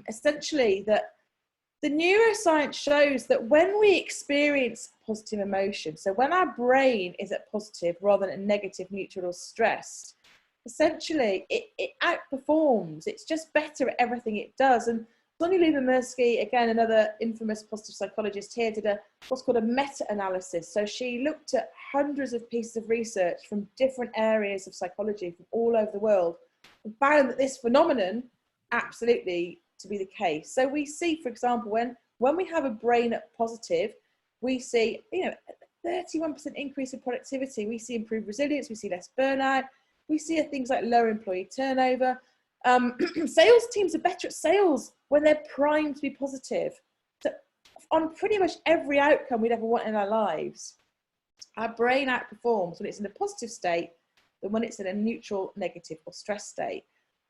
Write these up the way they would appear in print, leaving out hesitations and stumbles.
essentially that the neuroscience shows that when we experience positive emotion, so when our brain is at positive rather than at negative, neutral or stressed, essentially it outperforms. It's just better at everything it does. And Sonny Lieber-Mirsky, again, another infamous positive psychologist here, did what's called a meta-analysis. So she looked at hundreds of pieces of research from different areas of psychology from all over the world and found that this phenomenon absolutely to be the case. So we see, for example, when we have a brain at positive, we see, 31% increase in productivity. We see improved resilience. We see less burnout. We see things like lower employee turnover. Sales teams are better at sales when they're primed to be positive. So on pretty much every outcome we'd ever want in our lives, our brain outperforms when it's in a positive state than when it's in a neutral, negative or stress state.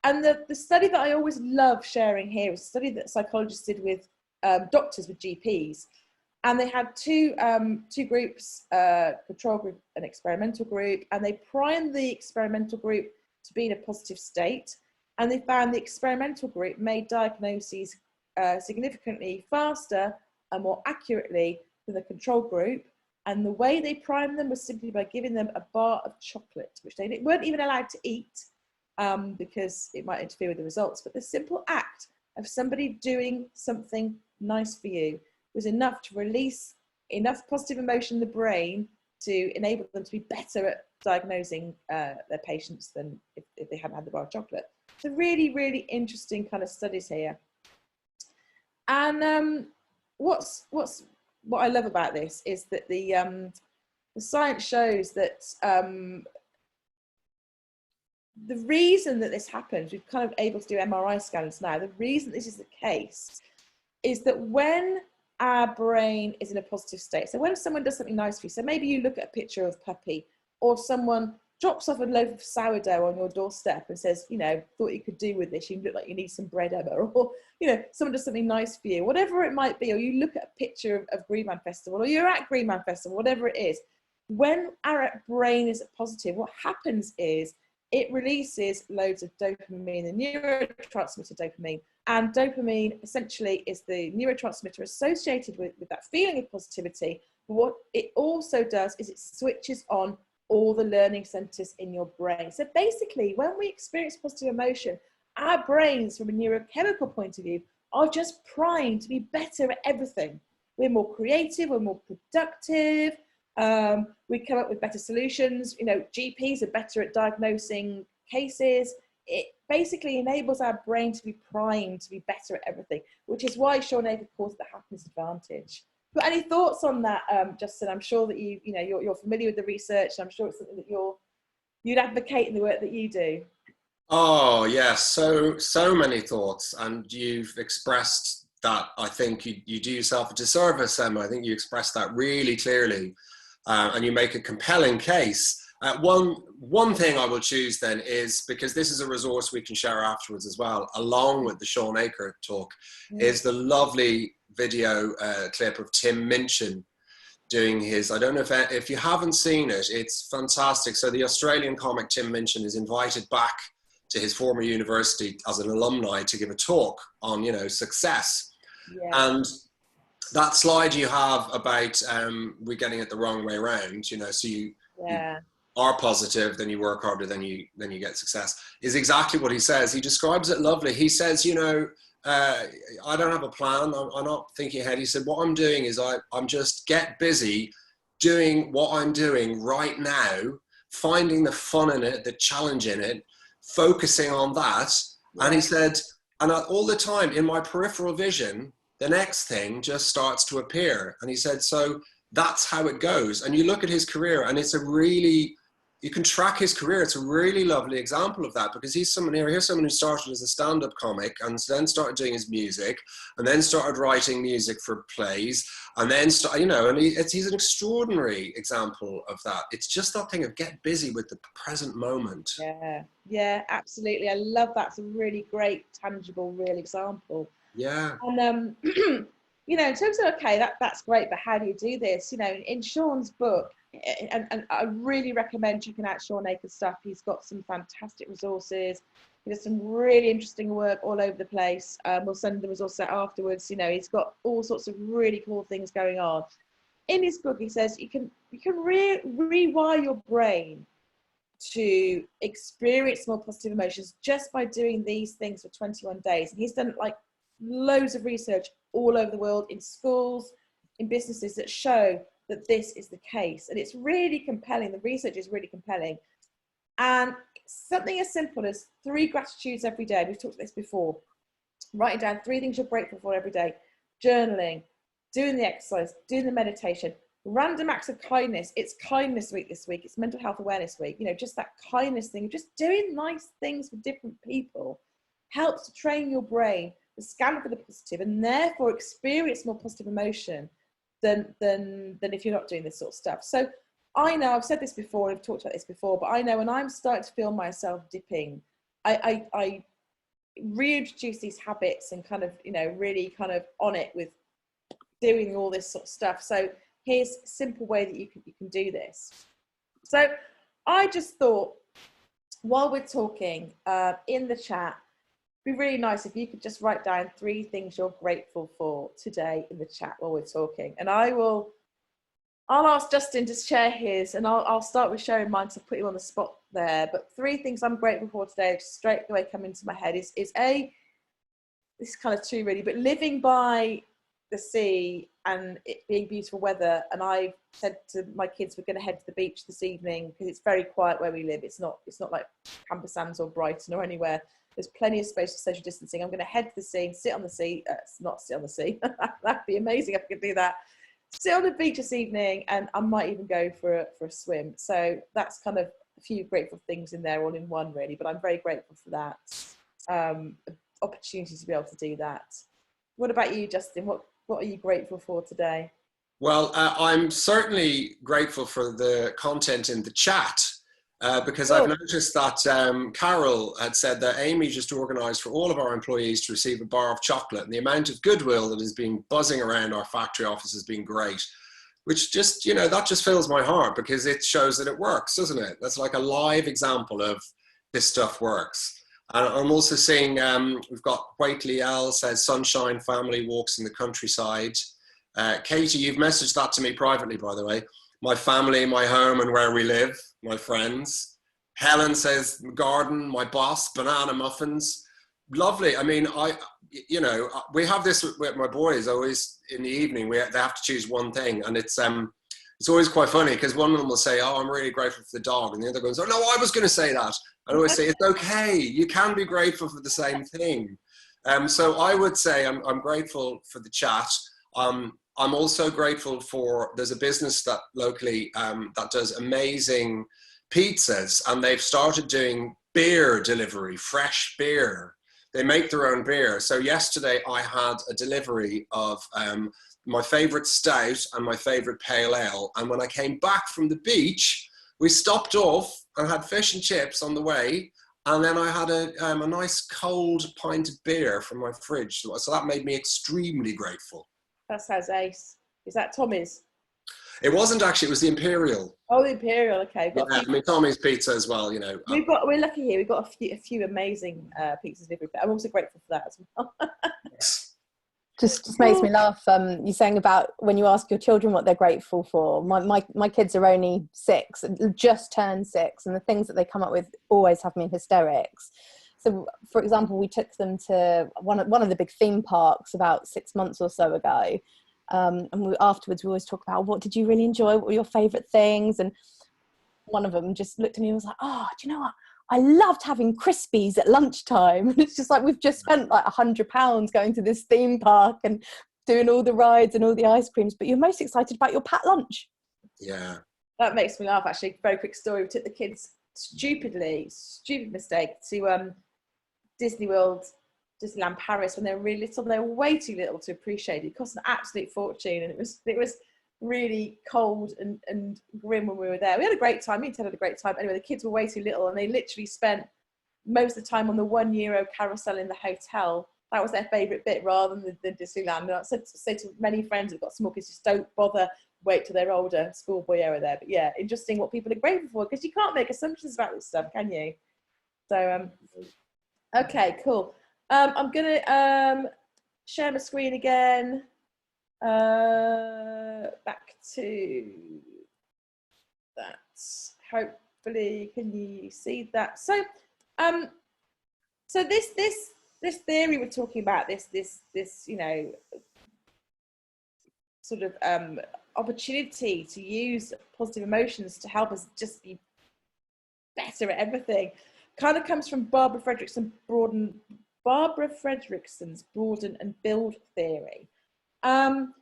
And the study that I always love sharing here is a study that psychologists did with doctors, with GPs. And they had two groups, control group and experimental group, and they primed the experimental group to be in a positive state. And they found the experimental group made diagnoses significantly faster and more accurately than the control group. And the way they primed them was simply by giving them a bar of chocolate, which they weren't even allowed to eat because it might interfere with the results. But the simple act of somebody doing something nice for you was enough to release enough positive emotion in the brain to enable them to be better at diagnosing their patients than if they hadn't had the bar of chocolate. So really, really interesting kind of studies here. And what I love about this is that the science shows that the reason that this happens, we've kind of able to do MRI scans now, the reason this is the case is that when our brain is in a positive state, so when someone does something nice for you, so maybe you look at a picture of Puppy, or someone drops off a loaf of sourdough on your doorstep and says, thought you could do with this, you look like you need some bread, Emma, or, someone does something nice for you, whatever it might be, or you look at a picture of Green Man Festival, or you're at Green Man Festival, whatever it is, when our brain is positive, what happens is it releases loads of dopamine, the neurotransmitter dopamine, and dopamine essentially is the neurotransmitter associated with that feeling of positivity. But what it also does is it switches on all the learning centers in your brain. So basically, when we experience positive emotion, our brains, from a neurochemical point of view, are just primed to be better at everything. We're more creative, we're more productive, we come up with better solutions. GPs are better at diagnosing cases. It basically enables our brain to be primed to be better at everything, which is why Sean Aker calls it the happiness advantage. But any thoughts on that, Justin? I'm sure that you're familiar with the research. I'm sure it's something that you'd advocate in the work that you do. Oh yes, so many thoughts, and you've expressed that. I think you do yourself a disservice, Emma. I think you expressed that really clearly, and you make a compelling case. One thing I will choose then is, because this is a resource we can share afterwards as well, along with the Sean Aker talk, is the lovely video clip of Tim Minchin doing his, I don't know if you haven't seen it, it's fantastic. So the Australian comic Tim Minchin is invited back to his former university as an alumni to give a talk on, success. Yeah. And that slide you have about we're getting it the wrong way around, so you are positive, then you work harder, then you get success, is exactly what he says. He describes it lovely. He says, I don't have a plan. I'm not thinking ahead. He said, what I'm doing is I'm just get busy doing what I'm doing right now, finding the fun in it, the challenge in it, focusing on that. Yeah. And he said, and all the time in my peripheral vision, the next thing just starts to appear. And he said, so that's how it goes. And you look at his career, and you can track his career. It's a really lovely example of that, because here's someone who started as a stand-up comic and then started doing his music, and then started writing music for plays, and then he's an extraordinary example of that. It's just that thing of get busy with the present moment. Yeah, absolutely. I love that. It's a really great, tangible, real example. Yeah. And in terms of, okay, that's great, but how do you do this? In Sean's book, and I really recommend checking out Sean Aker's stuff. He's got some fantastic resources. He does some really interesting work all over the place. We'll send the results out afterwards. You know, he's got all sorts of really cool things going on. In his book, he says you can rewire your brain to experience more positive emotions just by doing these things for 21 days. And he's done like loads of research all over the world, in schools, in businesses, that show that this is the case. And it's really compelling. The research is really compelling. And something as simple as 3 gratitudes every day. We've talked about this before. Writing down 3 things you're grateful for every day. Journaling, doing the exercise, doing the meditation, random acts of kindness. It's kindness week this week. It's mental health awareness week. You know, just that kindness thing, just doing nice things for different people helps to train your brain to scan for the positive and therefore experience more positive emotion than if you're not doing this sort of stuff. So I know, I've said this before, I've talked about this before, but I know when I'm starting to feel myself dipping, I reintroduce these habits and kind of, you know, really kind of on it with doing all this sort of stuff. So here's a simple way that you can do this. So I just thought, while we're talking in the chat, it'd be really nice if you could just write down 3 things you're grateful for today in the chat while we're talking. And I'll ask Justin to share his, and I'll start with sharing mine to put you on the spot there. But 3 things I'm grateful for today, straight away come into my head, is A, this is kind of 2 really, but living by the sea and it being beautiful weather. And I said to my kids, we're going to head to the beach this evening because it's very quiet where we live. It's not like Camper Sands or Brighton or anywhere. There's plenty of space for social distancing. I'm going to head to the sea, sit on the sea. Not sit on the sea. That'd be amazing if I could do that. Sit on the beach this evening, and I might even go for a swim. So that's kind of a few grateful things in there all in one really, but I'm very grateful for that opportunity to be able to do that. What about you, Justin? What are you grateful for today? Well, I'm certainly grateful for the content in the chat because I've noticed that Carol had said that Amy just organised for all of our employees to receive a bar of chocolate, and the amount of goodwill that has been buzzing around our factory office has been great, which just, you know, that just fills my heart because it shows that it works, doesn't it? That's like a live example of this stuff works. And I'm also seeing, we've got Waitley L says, sunshine family walks in the countryside. Katie, you've messaged that to me privately, by the way. My family, my home and where we live, my friends. Helen says, garden, my boss, banana muffins. Lovely. I mean, you know, we have this with my boys always in the evening, they have to choose one thing. And it's always quite funny because one of them will say, oh, I'm really grateful for the dog. And the other goes, oh, no, I was going to say that. I always say, it's okay. You can be grateful for the same thing. So I would say I'm grateful for the chat. I'm also grateful for, there's a business that locally that does amazing pizzas, and they've started doing beer delivery, fresh beer. They make their own beer. So yesterday I had a delivery of my favorite stout and my favorite pale ale. And when I came back from the beach, we stopped off and had fish and chips on the way. And then I had a nice cold pint of beer from my fridge. So that made me extremely grateful. That sounds ace. Is that Tommy's? It wasn't actually, it was the Imperial. Oh, the Imperial, okay. Yeah, I mean, Tommy's Pizza as well, you know. We're lucky here. We've got a few amazing pizzas delivered. I'm also grateful for that as well. Just makes me laugh. You're saying about when you ask your children what they're grateful for. My kids are only 6, just turned 6, and the things that they come up with always have me in hysterics. So, for example, we took them to one of the big theme parks about 6 months or so ago, and afterwards we always talk about what did you really enjoy, what were your favourite things, and one of them just looked at me and was like, oh, do you know what? I loved having Crispies at lunchtime. And it's just like, we've just spent like £100 going to this theme park and doing all the rides and all the ice creams, but you're most excited about your packed lunch. Yeah. That makes me laugh, actually. Very quick story. We took the kids, stupid mistake, to Disney World, Disneyland Paris when they were really little. They were way too little to appreciate it. It cost an absolute fortune, and it was really cold and grim when we were there. We had a great time. Me and Ted had a great time. Anyway, the kids were way too little, and they literally spent most of the time on the €1 carousel in the hotel. That was their favourite bit rather than the Disneyland. And I said to many friends who've got small kids, just don't bother, wait till they're older, schoolboy era there. But yeah, interesting what people are grateful for, because you can't make assumptions about this stuff, can you? So Okay, cool. I'm gonna share my screen again. Back to that. Hopefully, can you see that? So, so this theory we're talking about, this you know, sort of opportunity to use positive emotions to help us just be better at everything, kind of comes from Barbara Fredrickson's broaden and build theory. And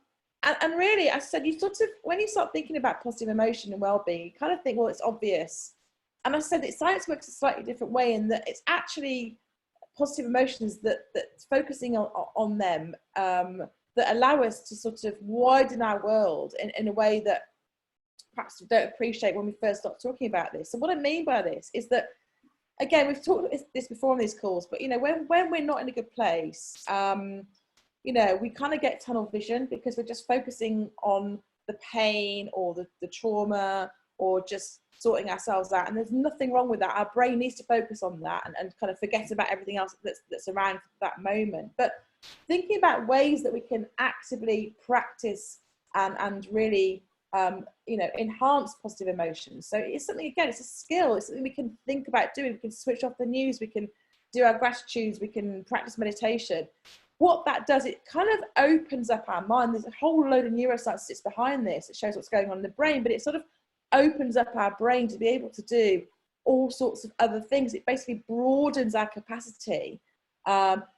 really, I said, you sort of, when you start thinking about positive emotion and well-being, you kind of think, well, it's obvious. And I said that science works a slightly different way, in that it's actually positive emotions that focusing on them that allow us to sort of widen our world in a way that perhaps we don't appreciate when we first start talking about this. So what I mean by this is that, again, we've talked about this before on these calls, but, you know, when we're not in a good place, you know, we kind of get tunnel vision because we're just focusing on the pain or the trauma or just sorting ourselves out. And there's nothing wrong with that. Our brain needs to focus on that and kind of forget about everything else that's around that moment. But thinking about ways that we can actively practice and really, you know, enhance positive emotions. So it's something, again, it's a skill. It's something we can think about doing. We can switch off the news. We can do our gratitudes. We can practice meditation. What that does, it kind of opens up our mind. There's a whole load of neuroscience that sits behind this. It shows what's going on in the brain, but it sort of opens up our brain to be able to do all sorts of other things. It basically broadens our capacity.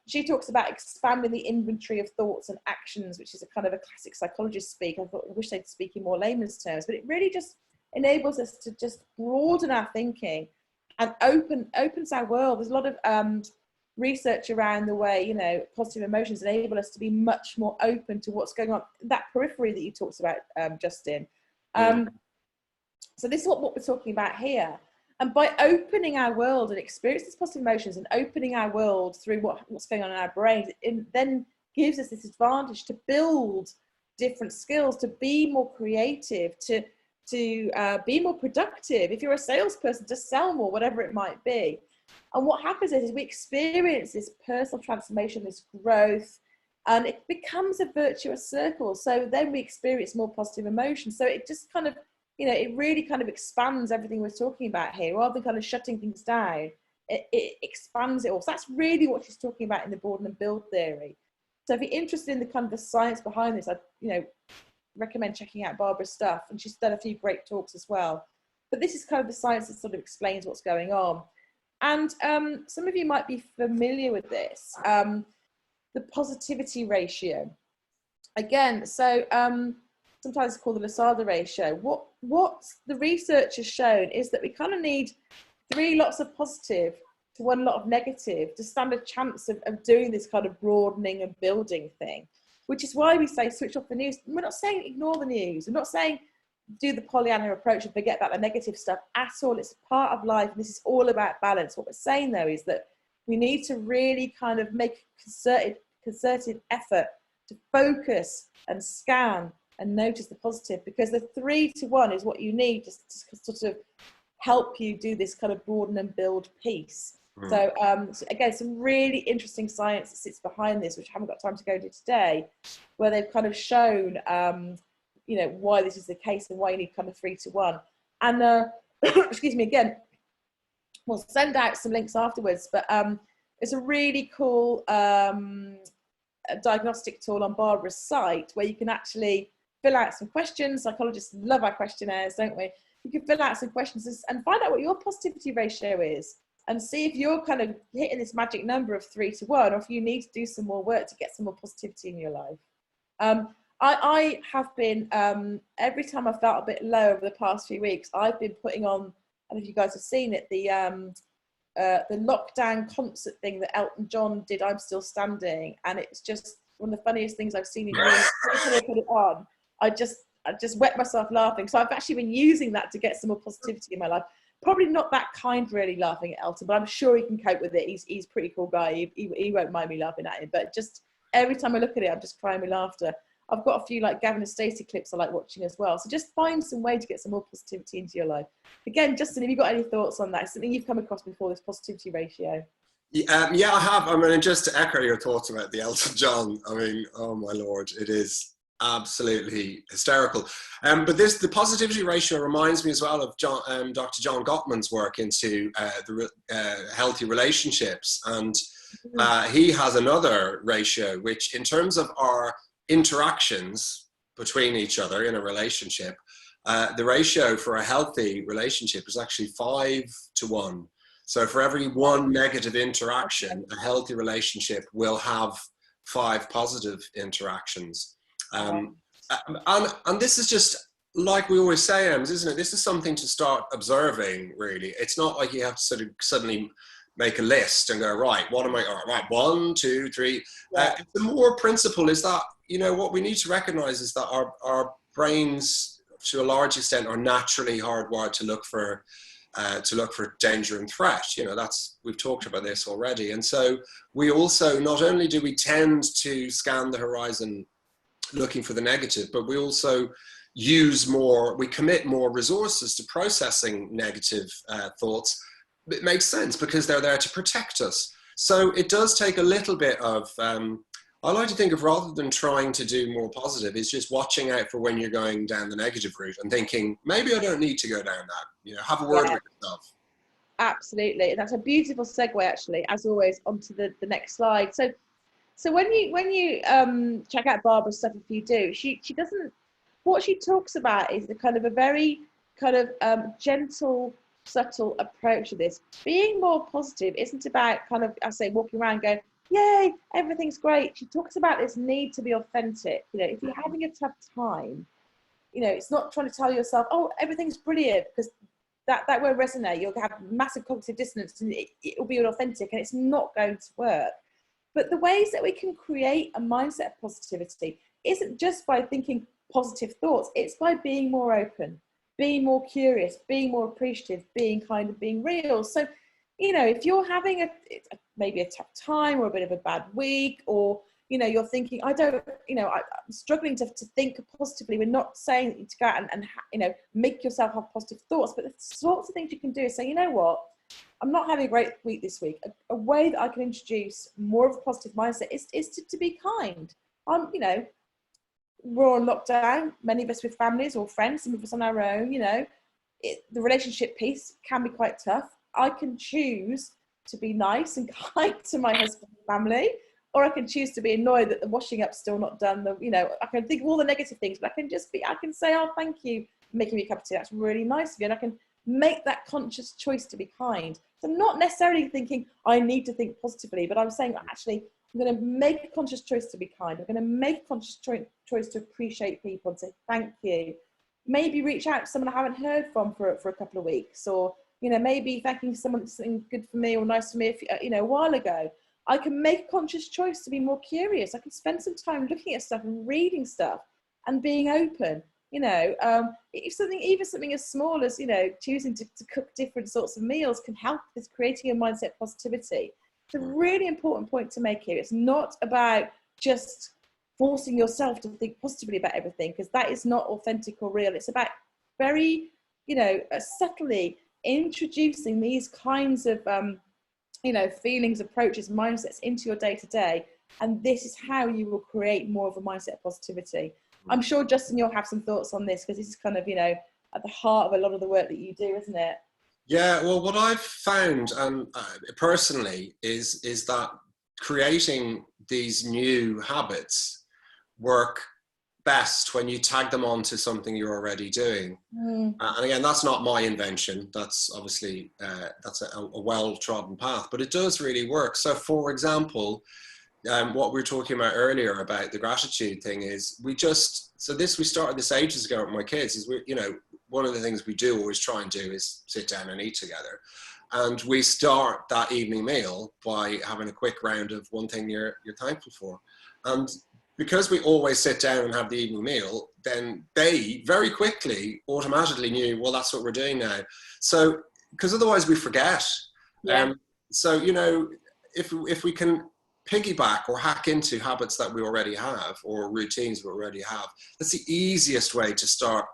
She talks about expanding the inventory of thoughts and actions, which is a kind of a classic psychologist speak. I wish they'd speak in more layman's terms, but it really just enables us to just broaden our thinking and opens our world. There's a lot of research around the way, you know, positive emotions enable us to be much more open to what's going on, that periphery that you talked about, Justin. So this is what we're talking about here. And by opening our world and experiencing positive emotions and opening our world through what's going on in our brains, it then gives us this advantage to build different skills, to be more creative, to be more productive. If you're a salesperson, to sell more, whatever it might be. And what happens is we experience this personal transformation, this growth, and it becomes a virtuous circle. So then we experience more positive emotions. So it just kind of, you know, it really kind of expands everything we're talking about here. Rather than kind of shutting things down, it expands it all. So that's really what she's talking about in the broaden and build theory. So if you're interested in the kind of the science behind this, I, you know, recommend checking out Barbara's stuff. And she's done a few great talks as well. But this is kind of the science that sort of explains what's going on. And some of you might be familiar with this, the positivity ratio. Again, so sometimes it's called the Lasada ratio. What the research has shown is that we kind of need 3 lots of positive to 1 lot of negative to stand a chance of doing this kind of broadening and building thing, which is why we say switch off the news. We're not saying ignore the news. We're not saying do the Pollyanna approach and forget about the negative stuff at all. It's part of life. This is all about balance. What we're saying though is that we need to really kind of make concerted effort to focus and scan and notice the positive, because the 3 to 1 is what you need to sort of help you do this kind of broaden and build piece. So again, some really interesting science that sits behind this, which I haven't got time to go into today, where they've kind of shown you know, why this is the case and why you need kind of 3 to 1. And excuse me again, we'll send out some links afterwards, but it's a really cool diagnostic tool on Barbara's site where you can actually fill out some questions. Psychologists love our questionnaires, don't we? You can fill out some questions and find out what your positivity ratio is and see if you're kind of hitting this magic number of 3 to 1, or if you need to do some more work to get some more positivity in your life. I have been, every time I felt a bit low over the past few weeks, I've been putting on, I don't know if you guys have seen it, the lockdown concert thing that Elton John did, I'm Still Standing, and it's just one of the funniest things I've seen in years. Every time I put it on, I just wet myself laughing. So I've actually been using that to get some more positivity in my life. Probably not that kind, really, laughing at Elton, but I'm sure he can cope with it. He's a pretty cool guy. He won't mind me laughing at him. But just every time I look at it, I'm just crying with laughter. I've got a few like Gavin and Stacey clips I like watching as well. So just find some way to get some more positivity into your life. Again, Justin, have you got any thoughts on that? Something you've come across before, this positivity ratio? Yeah, I have. I mean, just to echo your thoughts about the Elton John, I mean, oh my Lord, it is absolutely hysterical. But the positivity ratio reminds me as well of Dr. John Gottman's work into healthy relationships. And he has another ratio, which in terms of our interactions between each other in a relationship, the ratio for a healthy relationship is actually 5 to 1. So for every one negative interaction, a healthy relationship will have 5 positive interactions. And this is just like we always say, Ems, isn't it? This is something to start observing, really. It's not like you have to sort of suddenly make a list and go, right, what am I, all right, 1, 2, 3. The more principle is that, you know, what we need to recognize is that our brains, to a large extent, are naturally hardwired to look for danger and threat. You know, we've talked about this already. And so we also, not only do we tend to scan the horizon looking for the negative, but we also we commit more resources to processing negative thoughts. It makes sense because they're there to protect us. So it does take a little bit of, I like to think of, rather than trying to do more positive, is just watching out for when you're going down the negative route and thinking, maybe I don't need to go down that. You know, have a word with yourself. Absolutely. That's a beautiful segue, actually, as always, onto the next slide. So when you check out Barbara's stuff, if you do, she doesn't, what she talks about is the kind of a very kind of gentle, subtle approach to this. Being more positive isn't about kind of, I say, walking around going, yay, everything's great. She talks about this need to be authentic. You know, if you're having a tough time, you know, it's not trying to tell yourself, oh, everything's brilliant, because that won't resonate. You'll have massive cognitive dissonance and it'll be inauthentic, and it's not going to work. But the ways that we can create a mindset of positivity isn't just by thinking positive thoughts. It's by being more open, being more curious, being more appreciative, being kind of being real. So, you know, if you're having maybe a tough time or a bit of a bad week, or, you know, you're thinking, I'm struggling to think positively. We're not saying to go out and you know, make yourself have positive thoughts, but the sorts of things you can do is say, you know what, I'm not having a great week this week. A way that I can introduce more of a positive mindset is to be kind. You know, we're on lockdown, many of us with families or friends, some of us on our own, you know, the relationship piece can be quite tough. I can choose to be nice and kind to my husband and family, or I can choose to be annoyed that the washing up's still not done. You know, I can think of all the negative things, but I can say, oh, thank you for making me a cup of tea. That's really nice of you. And I can make that conscious choice to be kind. So I'm not necessarily thinking I need to think positively, but I'm saying, actually, I'm going to make a conscious choice to be kind. I'm going to make a conscious choice to appreciate people and say thank you. Maybe reach out to someone I haven't heard from for a couple of weeks, or, you know, maybe thanking someone for something good for me or nice for me, you know, a while ago. I can make a conscious choice to be more curious. I can spend some time looking at stuff and reading stuff and being open. You know, if even something as small as, you know, choosing to cook different sorts of meals can help with creating a mindset of positivity. It's a really important point to make here. It's not about just forcing yourself to think positively about everything, because that is not authentic or real. It's about very, you know, subtly introducing these kinds of, you know, feelings, approaches, mindsets into your day-to-day. And this is how you will create more of a mindset of positivity. I'm sure, Justin, you'll have some thoughts on this, because this is kind of, you know, at the heart of a lot of the work that you do, isn't it? Yeah, well, what I've found personally is that creating these new habits work best when you tag them onto something you're already doing. And again, that's not my invention. That's obviously, that's a well-trodden path, but it does really work. So for example, what we were talking about earlier about the gratitude thing is we started this ages ago with my kids, is you know, one of the things we do always try and do is sit down and eat together. And we start that evening meal by having a quick round of one thing you're thankful for. And because we always sit down and have the evening meal, then they very quickly automatically knew, well, that's what we're doing now. So, because otherwise we forget. Yeah. So, you know, if we can piggyback or hack into habits that we already have, or routines we already have, that's the easiest way to start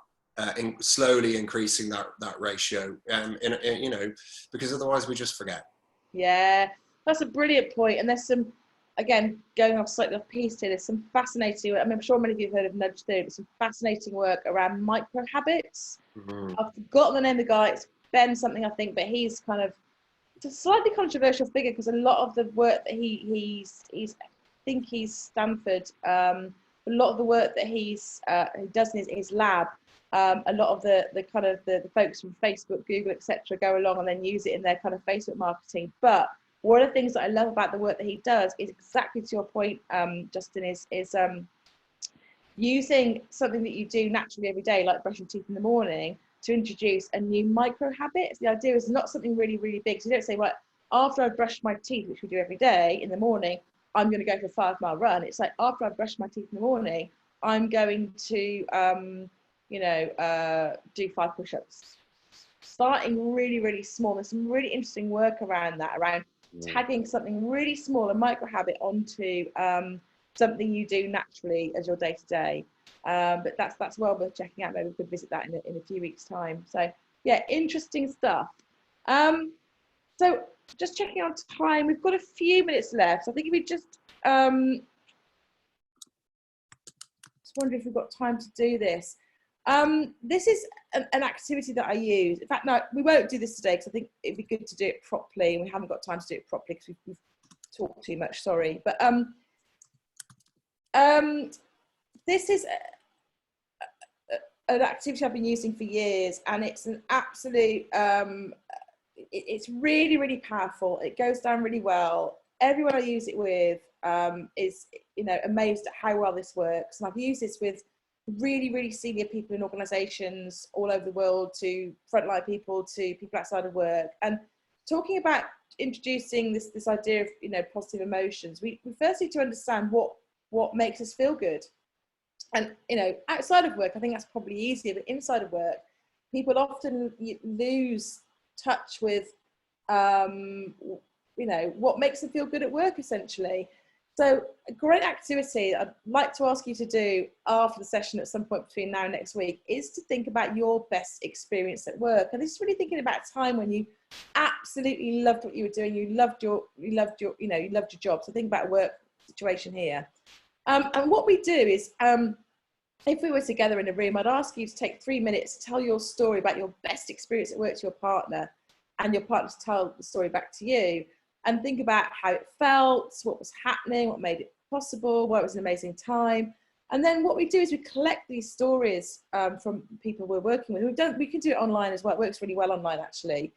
slowly increasing that ratio, you know, because otherwise we just forget. Yeah. That's a brilliant point. And there's some, again, going off slightly off piece here, there's some fascinating, I mean, I'm sure many of you have heard of nudge theory, but some fascinating work around micro habits. I've forgotten the name of the guy, it's Ben something, I think, but he's kind of, it's a slightly controversial figure because a lot of the work that he's I think he's Stanford, a lot of the work that he does in his lab, a lot of the kind of the folks from Facebook, Google, etc., go along and then use it in their kind of Facebook marketing. But one of the things that I love about the work that he does is exactly to your point, Justin, is using something that you do naturally every day, like brushing teeth in the morning, to introduce a new micro habit. The idea is not something really, really big. So you don't say, right, after I've brushed my teeth, which we do every day in the morning, I'm going to go for a 5-mile run. It's like, after I've brushed my teeth in the morning, I'm going to, do 5 push-ups. Starting really, really small. There's some really interesting work around that, around tagging something really small, a micro habit, onto something you do naturally as your day-to-day. But that's well worth checking out. Maybe we could visit that in a few weeks' time. So yeah, interesting stuff. So just checking on time, we've got a few minutes left. So I think if we just wondering if we've got time to do this. This is an activity that I use. In fact, no, we won't do this today because I think it'd be good to do it properly, and we haven't got time to do it properly because we've talked too much. Sorry, but this is an activity I've been using for years, and it's an absolute. It's really, really powerful. It goes down really well. Everyone I use it with is, amazed at how well this works. And I've used this with really, really senior people in organisations all over the world, to frontline people, to people outside of work. And talking about introducing this idea of positive emotions, we first need to understand what makes us feel good. And outside of work, I think that's probably easier, but inside of work, people often lose touch with what makes them feel good at work, essentially. So a great activity I'd like to ask you to do after the session at some point between now and next week is to think about your best experience at work. And this is really thinking about a time when you absolutely loved what you were doing, you loved your job. So think about a work situation here. And what we do is, if we were together in a room, I'd ask you to take 3 minutes to tell your story about your best experience at work to your partner, and your partner to tell the story back to you, and think about how it felt, what was happening, what made it possible, why it was an amazing time. And then what we do is we collect these stories from people we're working with. We can do it online as well. It works really well online, actually.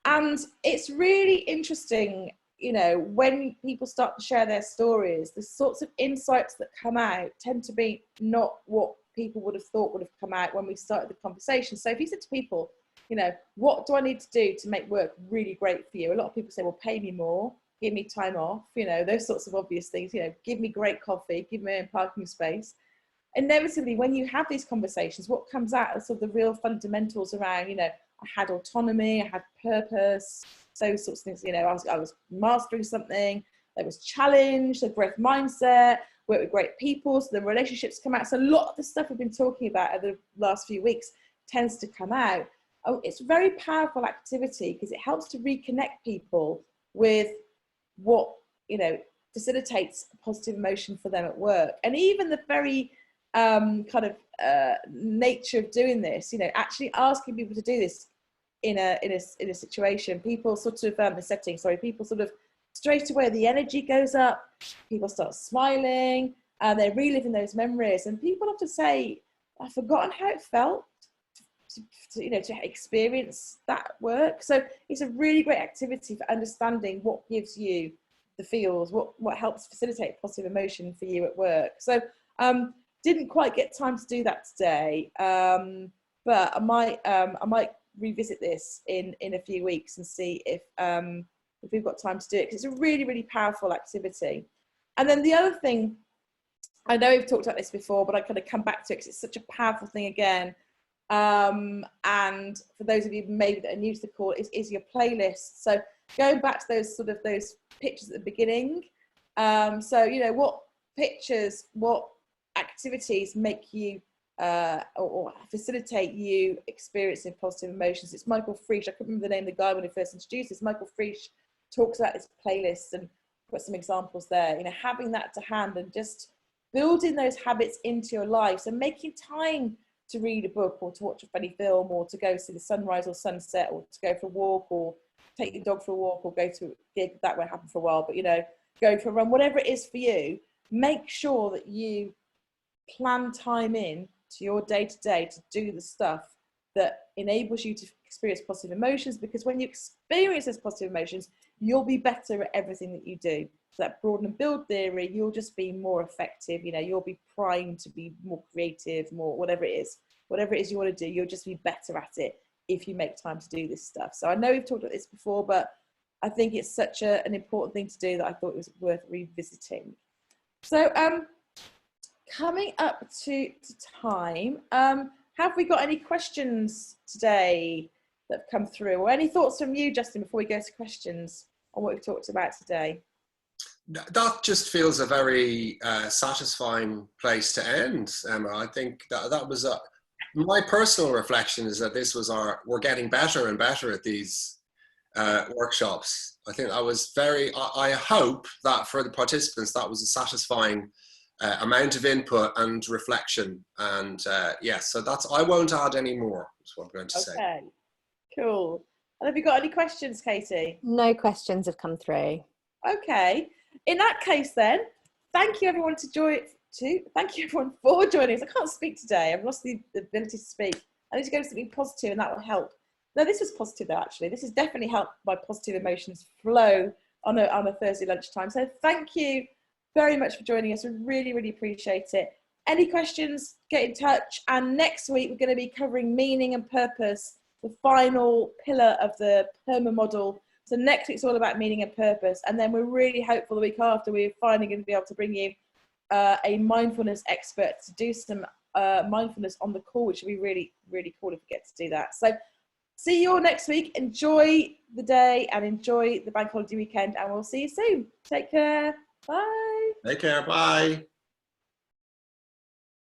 And it's really interesting, when people start to share their stories, the sorts of insights that come out tend to be not what people would have thought would have come out when we started the conversation. So if you said to people, what do I need to do to make work really great for you? A lot of people say, well, pay me more, give me time off, those sorts of obvious things, give me great coffee, give me a parking space. Inevitably, when you have these conversations, what comes out are sort of the real fundamentals around, I had autonomy, I had purpose, those sorts of things. I was mastering something, there was challenge, the growth mindset, work with great people, so the relationships come out. So a lot of the stuff we've been talking about over the last few weeks tends to come out. Oh, it's a very powerful activity because it helps to reconnect people with what, facilitates a positive emotion for them at work. And even the very nature of doing this, actually asking people to do this in a situation, people sort of straight away the energy goes up, people start smiling, they're reliving those memories, and people often say, I've forgotten how it felt to experience that work. So it's a really great activity for understanding what gives you the feels, what helps facilitate positive emotion for you at work. So didn't quite get time to do that today, but I might revisit this in a few weeks and see if we've got time to do it, because it's a really, really powerful activity. And then the other thing, I know we've talked about this before, but I kind of come back to it because it's such a powerful thing again. And for those of you maybe that are new to the call, is your playlist. So going back to those pictures at the beginning. So what pictures, what activities make you or facilitate you experiencing positive emotions? It's Michael Frisch. I couldn't remember the name of the guy when he first introduced this. Michael Frisch talks about this playlist and put some examples there. You know, having that to hand and just building those habits into your life. So making time to read a book or to watch a funny film or to go see the sunrise or sunset or to go for a walk or take your dog for a walk or go to a gig. That won't happen for a while, but you know, go for a run, whatever it is for you, make sure that you plan time in to your day-to-day to do the stuff that enables you to experience positive emotions, because when you experience those positive emotions, you'll be better at everything that you do. So that broaden and build theory, you'll just be more effective, you know, you'll be primed to be more creative, more whatever it is you want to do, you'll just be better at it if you make time to do this stuff. So I know we've talked about this before, but I think it's such an important thing to do that I thought it was worth revisiting. So coming up to time, have we got any questions today that have come through, or any thoughts from you, Justin, before we go to questions on what we've talked about today? That just feels a very satisfying place to end, Emma. I think that was my personal reflection is that this was we're getting better and better at these workshops. I think that was I hope that for the participants that was a satisfying amount of input and reflection. And yes, so I won't add any more, is what I'm going to say. Okay, cool. And have you got any questions, Katie? No questions have come through. Okay. In that case then, thank you everyone thank you everyone for joining us. I can't speak today. I've lost the ability to speak. I need to go to something positive and that will help. No, this was positive though, actually. This has definitely helped my positive emotions flow on a Thursday lunchtime. So thank you very much for joining us. We really, really appreciate it. Any questions, get in touch. And next week, we're going to be covering meaning and purpose, the final pillar of the PERMA model. So next week's all about meaning and purpose. And then we're really hopeful the week after we're finally going to be able to bring you a mindfulness expert to do some mindfulness on the call, which would be really, really cool if we get to do that. So see you all next week. Enjoy the day and enjoy the bank holiday weekend. And we'll see you soon. Take care. Bye. Take care. Bye.